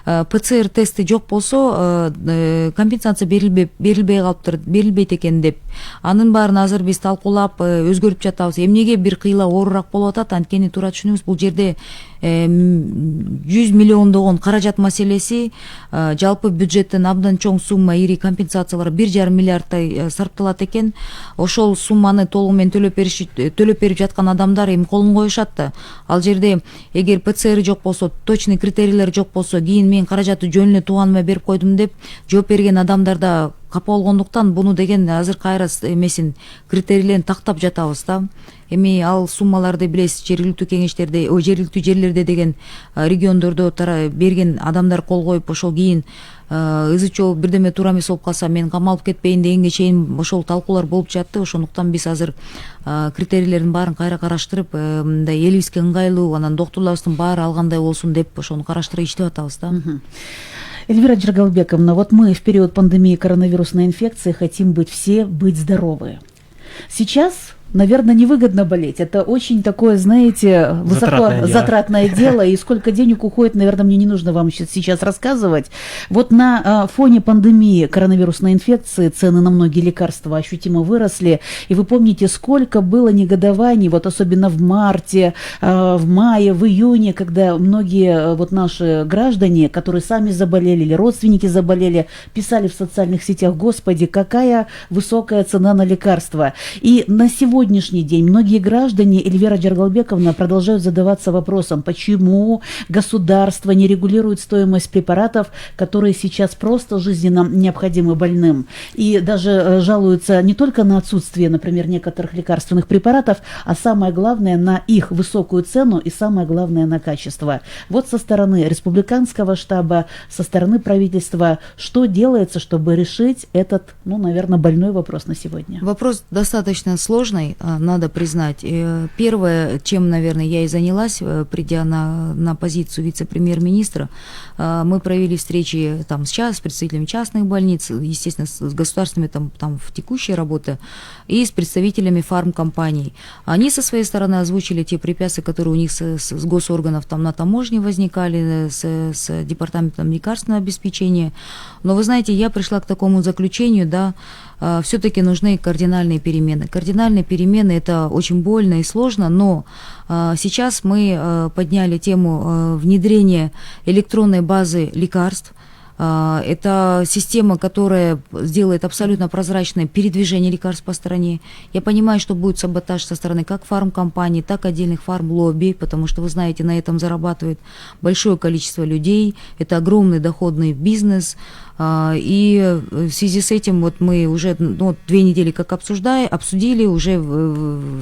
ПЦР тести жок болсо компенсация берилбей калыптыр, берилбейт экен деп. Анын баарын азыр биз талкуулап өзгөртүп жатабыз. Эмнеге бир кыйла оорураак болуп атат? Анткени туура түшүнүңүз, бул жерде 100 миллиондогон каражат маселеси, жалпы бюджеттен абдан чоң сумма, ири компенсациялар 1,5 миллиардтай сарпталат экен. Ошол сумманы толугу менен төлөп берип жаткан адамдар эми колун коюшат да. Ал жерде эгер ПЦР жок болсо, точный критерийлер жок болсо, кийин мен каражатты жөн эле тууганыма берип койдум деп жооп берген адамдар да капа болгондуктан буну деген азыр кайра эмесин критерийлерин тактап жатабыз да. Эми ал суммаларды билесиз, жергиликтүү кеңештерде, жергиликтүү жерлерде деген региондордо берген адамдар кол коюп, ошол кийин ызы чоо бирдеме туура эмес болуп калса мен камалып кетпейин дегенге чейин ошол талкуулар болуп жатты. Ошондуктан биз азыр критерийлердин баарын кайра караштырып, мындай элибизге ыңгайлуу, анан доктурларыбыздын баары алгандай болсун деп ошону караштырып иштеп атабыз да. Эльвира Джергалбековна, вот мы в период пандемии коронавирусной инфекции хотим быть здоровы. Сейчас, наверное, невыгодно болеть. Это очень такое, знаете, затратное дело. И сколько денег уходит, наверное, мне не нужно вам сейчас рассказывать. Вот на фоне пандемии коронавирусной инфекции цены на многие лекарства ощутимо выросли. И вы помните, сколько было негодований, вот особенно в марте, в мае, в июне, когда многие вот наши граждане, которые сами заболели или родственники заболели, писали в социальных сетях: «Господи, какая высокая цена на лекарства». И на сегодняшний день многие граждане, Эльвира Джергалбековна, продолжают задаваться вопросом, почему государство не регулирует стоимость препаратов, которые сейчас просто жизненно необходимы больным. И даже жалуются не только на отсутствие, например, некоторых лекарственных препаратов, а самое главное на их высокую цену и самое главное на качество. Вот со стороны республиканского штаба, со стороны правительства, что делается, чтобы решить этот, наверное, больной вопрос на сегодня? Вопрос достаточно сложный. надо признать. Первое, чем, наверное, я и занялась, придя на позицию вице-премьер-министра, мы провели встречи там с представителями частных больниц, естественно, с государственными там в текущей работе, и с представителями фармкомпаний. Они со своей стороны озвучили те препятствия, которые у них с госорганов там на таможне возникали, с департаментом лекарственного обеспечения. Но вы знаете, я пришла к такому заключению, да, все-таки нужны кардинальные перемены. Кардинальные перемены – это очень больно и сложно, но сейчас мы подняли тему внедрения электронной базы лекарств. Это система, которая сделает абсолютно прозрачное передвижение лекарств по стране. Я понимаю, что будет саботаж со стороны как фармкомпаний, так и отдельных фармлобби, потому что, вы знаете, на этом зарабатывает большое количество людей. Это огромный доходный бизнес. И в связи с этим вот мы уже 2 недели как обсудили, уже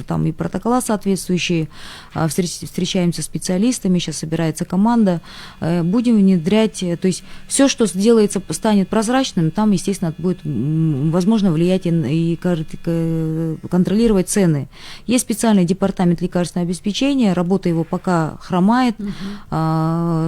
там и протокола соответствующие, встречаемся с специалистами, сейчас собирается команда, будем внедрять, то есть все, что сделается, станет прозрачным, там, естественно, будет возможно влиять и контролировать цены. Есть специальный департамент лекарственного обеспечения, работа его пока хромает,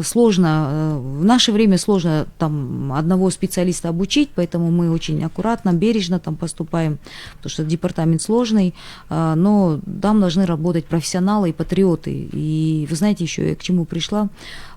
сложно, в наше время сложно там одного специалиста обучить, поэтому мы очень аккуратно, бережно там поступаем, потому что департамент сложный, но там должны работать профессионалы и патриоты. И вы знаете, еще я к чему пришла?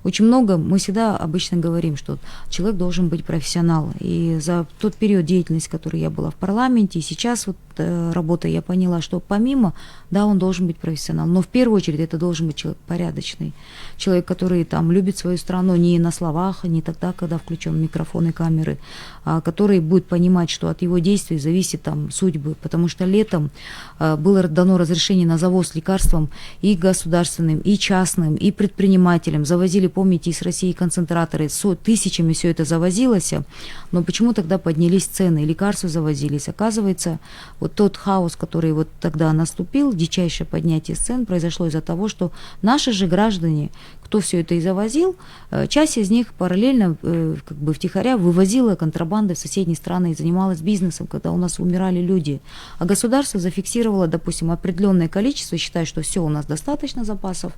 Очень много, мы всегда обычно говорим, что человек должен быть профессионал. И за тот период деятельности, который я была в парламенте, и сейчас вот работа, я поняла, что помимо, да, он должен быть профессионал, но в первую очередь это должен быть человек порядочный, человек, который там любит свою страну не на словах, не тогда, когда включен микрофон и камеры, а который будет понимать, что от его действий зависит там судьбы, потому что летом было дано разрешение на завоз лекарствам и государственным, и частным, и предпринимателям, завозили, помните, из России концентраторы, тысячами все это завозилось, но почему тогда поднялись цены, лекарства завозились, оказывается, вот тот хаос, который вот тогда наступил, дичайшее поднятие цен, произошло из-за того, что наши же граждане, кто все это и завозил, часть из них параллельно как бы втихаря вывозила контрабанды в соседние страны и занималась бизнесом, когда у нас умирали люди. А государство зафиксировало, допустим, определенное количество, считая, что все, у нас достаточно запасов.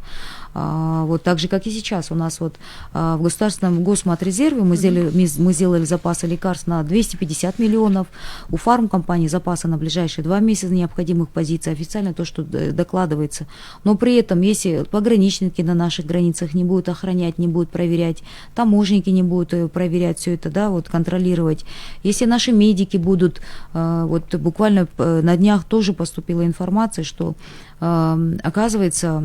Вот так же, как и сейчас. У нас вот в государственном госматрезерве мы сделали запасы лекарств на 250 миллионов. У фармкомпаний запасы на ближайшие 2 месяца необходимых позиций. Официально то, что докладывается. Но при этом, если пограничники на наших границах не будут охранять, не будут проверять, таможенники не будут проверять все это, да, вот контролировать. Если наши медики будут, вот буквально на днях тоже поступила информация, что оказывается,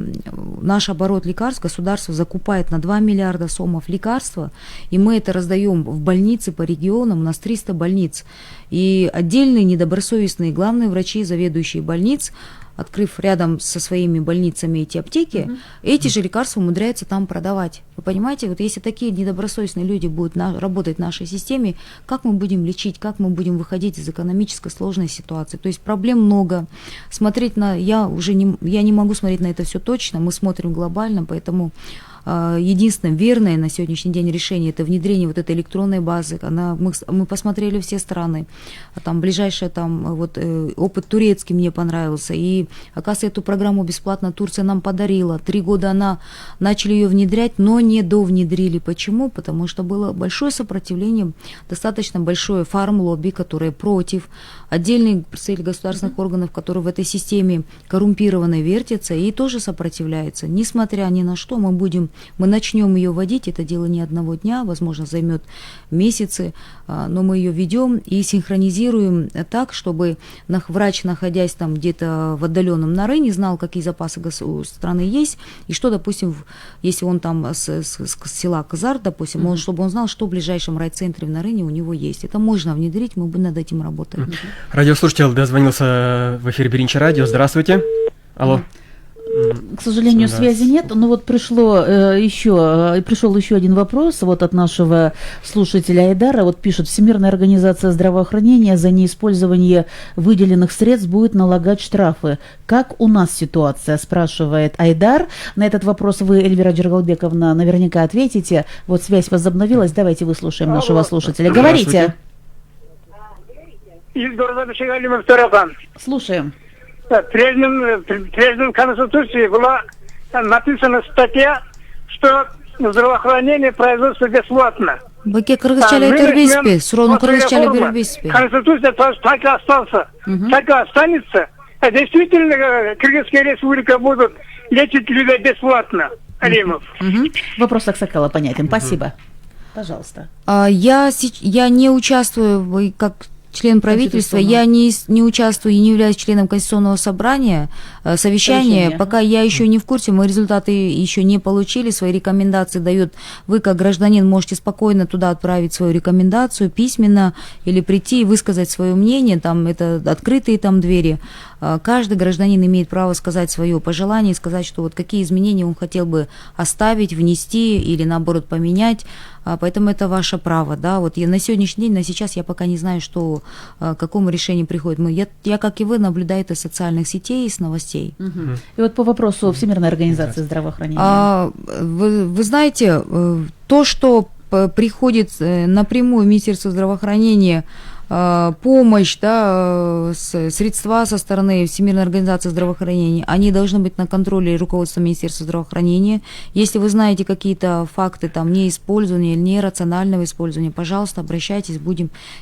наш оборот лекарств, государство закупает на 2 миллиарда сомов лекарства, и мы это раздаем в больницы по регионам, у нас 300 больниц. И отдельные недобросовестные главные врачи, заведующие больниц, открыв рядом со своими больницами эти аптеки, эти же лекарства умудряются там продавать. Вы понимаете, вот если такие недобросовестные люди будут работать в нашей системе, как мы будем лечить, как мы будем выходить из экономической сложной ситуации? То есть проблем много. Смотреть я не могу смотреть на это все точно, мы смотрим глобально, поэтому единственное верное на сегодняшний день решение — это внедрение вот этой электронной базы. Мы посмотрели все страны, там ближайший опыт турецкий мне понравился, и оказывается, эту программу бесплатно Турция нам подарила. 3 года начали ее внедрять, но не довнедрили. Почему? Потому что было большое сопротивление, достаточно большое фармлобби, которое против, отдельные представители государственных органов, которые в этой системе коррумпированной вертятся и тоже сопротивляются. Несмотря ни на что, мы начнем ее вводить, это дело не одного дня, возможно, займет месяцы, но мы ее ведем и синхронизируем так, чтобы врач, находясь там где-то в отдаленном Нарыне, знал, какие запасы у страны есть, и что, допустим, если он там с села Казар, допустим, чтобы он знал, что в ближайшем райцентре в Нарыне у него есть. Это можно внедрить, мы над этим работаем. Радиослушатель дозвонился в эфир Биринчи радио. Здравствуйте. Алло. К сожалению, связи нет, но вот пришел еще один вопрос вот от нашего слушателя Айдара. Вот пишет: Всемирная организация здравоохранения за неиспользование выделенных средств будет налагать штрафы. Как у нас ситуация, спрашивает Айдар. На этот вопрос вы, Эльвира Джергалбековна, наверняка ответите. Вот связь возобновилась, давайте выслушаем нашего слушателя. Говорите. Слушаем. прежнем Конституции была написана статья, что здравоохранение производится бесплатно. Баке кыргызча эле айтербейсизби? Суроону кыргызча эле бербейсизби? Конституция так и остался, так и останется. Действительно, Кыргызская республика будут лечить людей бесплатно. Алимов. Вопрос Аксакала понятен. Спасибо. Пожалуйста. Я не участвую как член правительства, я не участвую и не являюсь членом Конституционного собрания, совещания. Пока я еще не в курсе, мы результаты еще не получили, свои рекомендации дают. Вы, как гражданин, можете спокойно туда отправить свою рекомендацию письменно или прийти и высказать свое мнение, там это открытые там двери. Каждый гражданин имеет право сказать свое пожелание, сказать, что вот какие изменения он хотел бы оставить, внести или наоборот поменять. Поэтому это ваше право, да. Вот на сегодняшний день, на сейчас я пока не знаю, что к какому решению приходит. Я, как и вы, наблюдаю это из социальных сетей, из новостей. И вот по вопросу Всемирной организации здравоохранения. Вы знаете, то, что приходит напрямую в Министерство здравоохранения, помощь, да, средства со стороны Всемирной организации здравоохранения, они должны быть на контроле руководства Министерства здравоохранения. Если вы знаете какие-то факты там неиспользования или нерационального использования, пожалуйста, обращайтесь,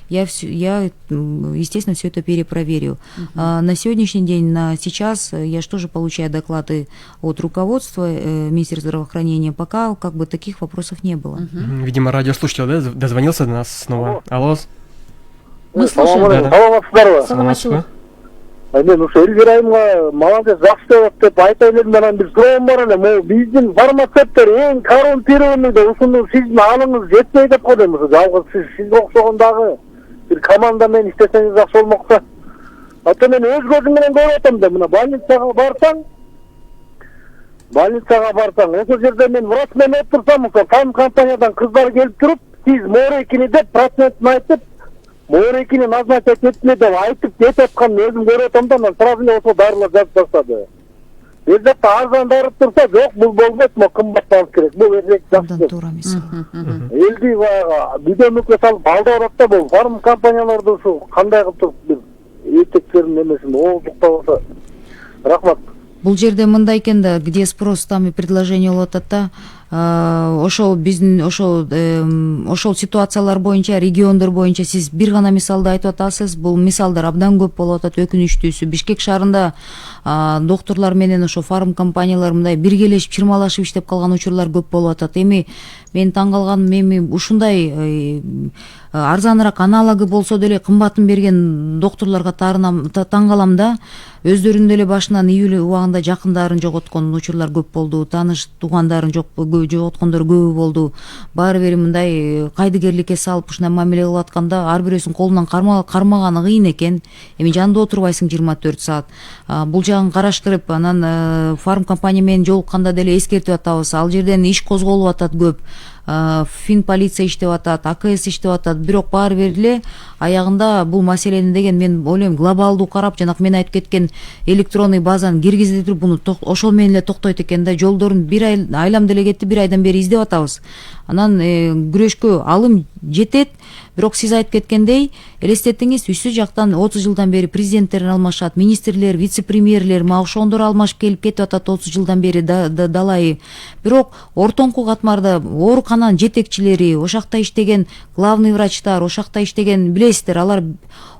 я естественно, все это перепроверю. На сегодняшний день, сейчас, я же тоже получаю доклады от руководства Министерства здравоохранения, пока как бы таких вопросов не было. Видимо, радиослушатель, да, дозвонился до нас снова. Алло. Мы слушаем. Саламатчылык. Мен ушу Эльвира айымга молодец жакшы деп деп айта элем, менен бир суроом бар эле. Могу биздин фармацевттер эң коррумпированный да ушуну сиздин алыңыз жетпей деп коем. Жалгыз сизге окшогон дагы бир команда менен иштесеңиз жакшы болмокчу. Ата мен өз көзүм менен көрүп атам да, мына больницага барсаң, ошол жерде мен врач менен отурсам, фарм компаниядан кыздар келип туруп, сиз Морекини деп процентин айтып, Морекини назначать этме деп айтып кетип атканын өзүм көрүп атам да, анан сразу эле ошол дарылар жазып баштады. Бир жакта арзан дарып турса, жок, бул болбойт, мо кымбаттанып керек. Бул эркек жакшы. Туура эмес. Элди бидемикке салып алдап атат да, бул фарм компанияларды ушу кандай кылып туруп бир этектерин эмесин ооздуктап болсо. Рахмат. Бул жерде мындай экен да, где спрос, там и предложение болуп атат да. Ошол ситуациялар боюнча, региондор боюнча сиз бир гана мисалды айтып атасыз. Бул мисалдар абдан көп болуп атат, өкүнүчтүүсү. Бишкек шаарында доктурлар менен ошо фарм компаниялар мындай биргелешип, чырмалашып иштеп калган учурлар көп болуп атат. Эми мен таң калганым, ушундай арзаныраак аналогы болсо деле кымбатын берген доктурларга таң калам да. Өздөрүнүн деле башынан июль убагында жакындарын жоготкон учурлар көп болду, тааныш туугандарын жоготкондор көбү болду. Баары бир мындай кайдыгерликке салып ушундай мамиле кылып атканда ар бирөөсүнүн колунан кармаганы кыйын экен. Эми жанында отурбайсың 24 саат. Бул жагын караштырып, анан фарм компания менен жолукканда деле эскертип атабыз. Ал жерден иш козголуп атат көп. Фин полиция иштеп атат, АКС иштеп атат, бирок баары бир эле аягында бул маселени деген мен ойлойм глобалдуу карап, жанагы мен айтып кеткен электронный базаны киргизип туруп буну ошол менен эле токтойт экен да. Жолдорун бир айлам деле кетти, бир айдан бери издеп атабыз. Анан күрөшкө алым жетет, бирок сиз айтып кеткендей, элестетиңиз, үстү жактан 30 жылдан бери президенттер алмашат, министрлер, вице-премьерлер, ошондор алмашып келип кетип атат 30 жылдан бери далайы. Бирок ортоңку катмарда оорукананын жетекчилери, ошакта иштеген главный врачтар, ошакта иштеген билесиздер, алар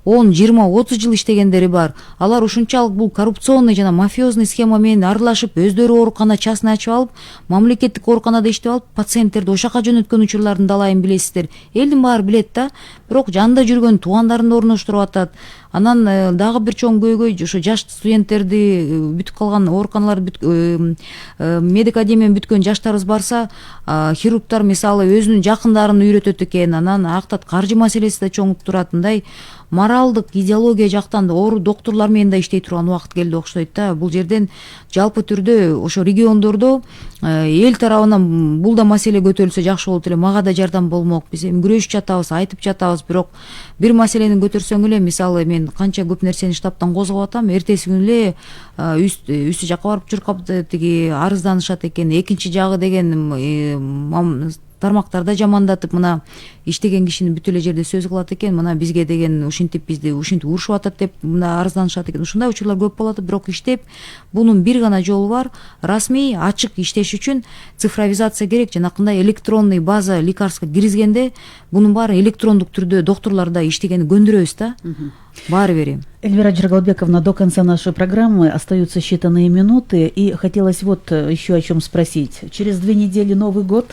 10, 20, 30 жыл иштегендери бар. Алар ушунчалык бул коррупционный жана мафиозный схема менен аралашып, өздөрү оорукана частный ачып алып, мамлекеттик ооруканада иштеп алып, пациенттерди ошака жөнөткөн учурлардын далайын билесиздер. Элдин баары билет да, бирок жанында жүргөн туугандарын орноштуруп атат. Анан дагы бир чоң көйгөй ошо жаш студенттерди бүтүп калган ооруканаларды медик академияны бүткөн жаштарыбыз барса, хирургтар мисалы өзүнүн жакындарын үйрөтөт экен. Анан актат каржы маселеси да чоңуп турат. Мындай моралдык идеология жактан да доктурлар менен да иштей турган убакыт келди окшойт да. Бул жерден жалпы түрдө ошо региондордо эл тарабынан бул да маселе көтөрүлсө жакшы болот эле. Мага да жардам болмок. Биз эми күрөшүп жатабыз, айтып жатабыз, бирок бир маселени көтөрсөң эле, мисалы мен канча көп нерсени штабтан козгоп атам, эртеси күнү эле үстү жакка барып чуркап тиги арызданышат экен. Экинчи жагы деген тармактарда жамандатып мына иштеген кишини бүт эле жерде сөз кылат экен, мына бизге деген ушинтип бизди ушинтип урушуп атат деп мына арызданышат экен. Ушундай учурлар көп болот, бирок иштеп бунун бир гана жолу бар. Расмий ачык иштеш үчүн цифровизация керек. Жанакындай электронный база лекарства киргизгенде бунун баары электрондук түрдө доктурларда иштегени көндүрөбүз да. Баары бери. Эльвира Джергалбековна, до конца нашей программы остаются считанные минуты, и хотелось вот еще о чем спросить. Через 2 недели Новый год,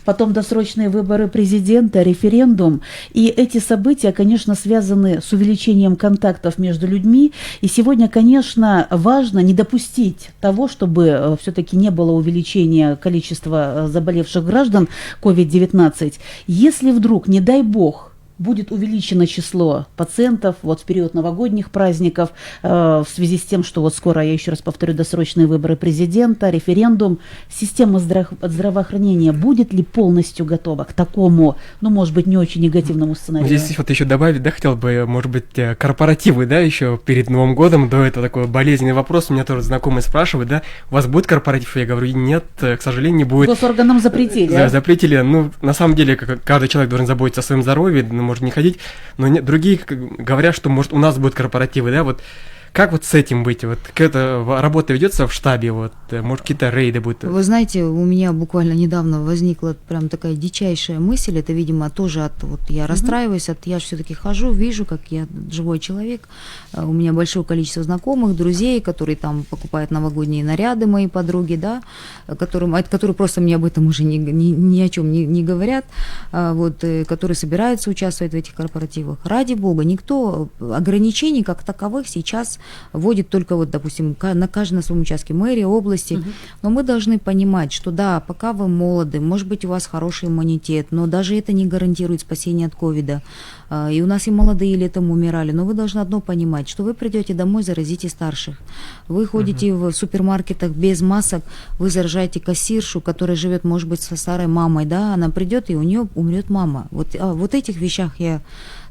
потом досрочные выборы президента, референдум, и эти события, конечно, связаны с увеличением контактов между людьми, и сегодня, конечно, важно не допустить того, чтобы все-таки не было увеличения количества заболевших граждан COVID-19. Если вдруг, не дай бог, будет увеличено число пациентов вот в период новогодних праздников в связи с тем, что вот скоро, я еще раз повторю, досрочные выборы президента, референдум, система здравоохранения будет ли полностью готова к такому, ну, может быть, не очень негативному сценарию? Здесь вот еще добавить, да, хотел бы, может быть, корпоративы, да, еще перед Новым годом, до этого такой болезненный вопрос, меня тоже знакомые спрашивают, да, у вас будет корпоратив? Я говорю, нет, к сожалению, не будет. Госорганам запретили. Да, запретили, ну, на самом деле, каждый человек должен заботиться о своем здоровье, может не ходить, но другие говорят, что, может, у нас будут корпоративы, да, вот как вот с этим быть? Вот какая-то работа ведется в штабе, вот, может, какие-то рейды будут? Вы знаете, у меня буквально недавно возникла прям такая дичайшая мысль, это, видимо, тоже от, вот я расстраиваюсь, я же все-таки хожу, вижу, как я живой человек, у меня большое количество знакомых, друзей, которые там покупают новогодние наряды, мои подруги, да, которые просто мне об этом уже ни о чем не говорят, вот, которые собираются участвовать в этих корпоративах. Ради бога, никто ограничений как таковых сейчас вводит только, вот, допустим, на каждом своем участке мэрии, области. Но мы должны понимать, что да, пока вы молоды, может быть, у вас хороший иммунитет, но даже это не гарантирует спасение от ковида. И у нас и молодые летом умирали. Но вы должны одно понимать, что вы придете домой, заразите старших. Вы ходите в супермаркетах без масок, вы заражаете кассиршу, которая живет, может быть, со старой мамой, да, она придет, и у нее умрет мама. Вот этих вещах я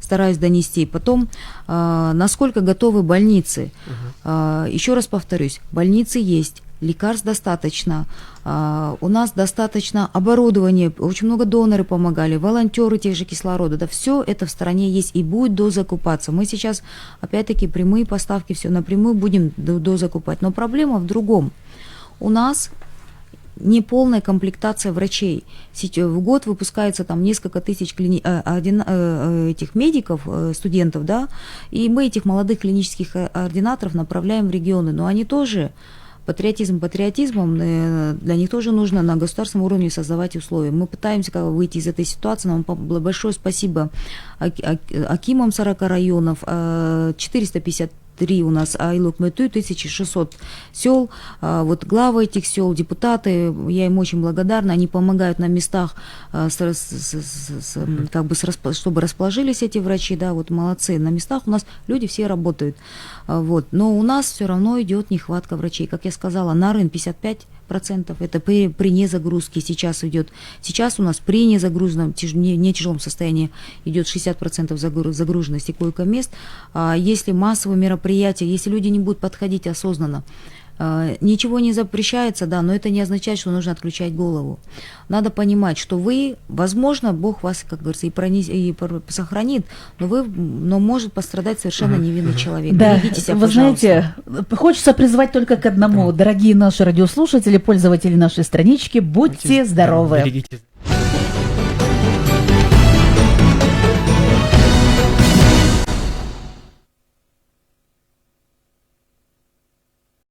стараюсь донести. Потом, насколько готовы больницы. Еще раз повторюсь, больницы есть, лекарств достаточно, у нас достаточно оборудования, очень много доноры помогали, волонтеры тех же кислорода, да, все это в стране есть и будет дозакупаться. Мы сейчас, опять-таки, прямые поставки, все напрямую будем дозакупать. Но проблема в другом. У нас неполная комплектация врачей. В год выпускается там несколько тысяч этих медиков, студентов, да, и мы этих молодых клинических ординаторов направляем в регионы, но они тоже патриотизмом, для них тоже нужно на государственном уровне создавать условия. Мы пытаемся выйти из этой ситуации, нам большое спасибо акимам 40 районов, 453 у нас Айлук-Мету, 1600 сел, вот главы этих сел, депутаты, я им очень благодарна, они помогают на местах, чтобы расположились эти врачи, да, вот молодцы, на местах у нас люди все работают, вот, но у нас все равно идет нехватка врачей, как я сказала, на рынке 55%, это при незагрузке сейчас идет, сейчас у нас при незагруженном, не тяжелом состоянии идет 60% загруженности койко-мест, если массовые мероприятия, если люди не будут подходить осознанно, ничего не запрещается, да, но это не означает, что нужно отключать голову. Надо понимать, что вы, возможно, Бог вас, как говорится, и сохранит, но может пострадать совершенно невинный человек. Да, Берегите себя, вы пожалуйста. знаете, хочется призвать только к одному. Дорогие наши радиослушатели, пользователи нашей странички, будьте здоровы. Берегите.